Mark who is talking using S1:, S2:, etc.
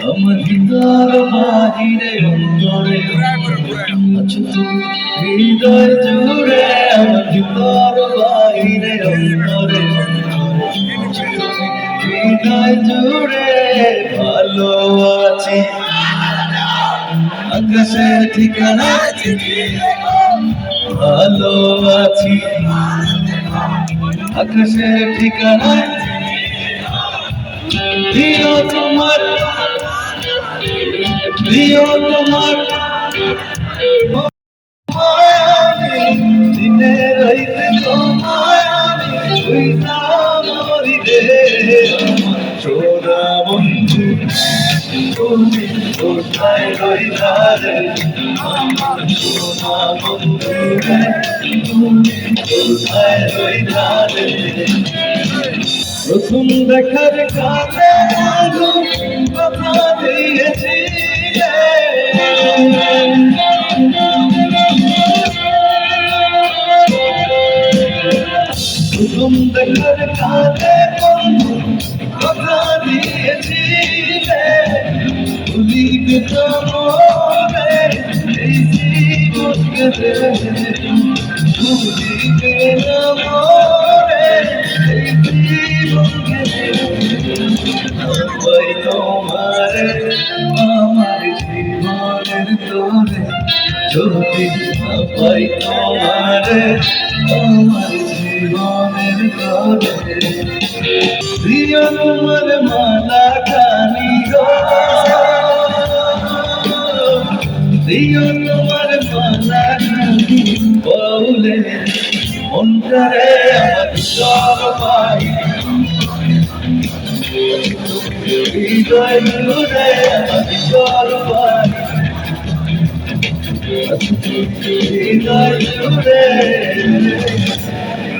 S1: আমার ভিতর বাহিরে অন্তরে আছো তুমি হৃদয় জুড়ে, আমার ভিতর বাহিরে অন্তরে হৃদয় জুড়ে ভালো আছি। আকাশের ঠিকানা ভালো আছি, আকাশের ঠিকানা প্রিয় তোমার, প্রিয় তোমার দিনে রইতে তোমায় আমি সোনা বন্ধু তুমি কোথায় রইলা রে, সোনা বন্ধু তুমি কোথায় রইলা রে। প্রথম দেখার কাছে কথা দিয়েছি, প্রথম দেখার কাছে কথা দিয়েছি, ভুলিবে তোমারে এই জীবন গেলে, ভুলিবে তোমারে এই জীবন গেলে। ওই তোমারে আমার জীবনের তোরে যদি পাই, তোমারে আমার জীবনের তোরে প্রিয় তোমার মালা খানি গো, প্রিয় তোমার মালা খানি বলে মনটারে আমার সব পাই, হৃদয় জুড়ে আমার সব পাই, হৃদয় জুড়ে।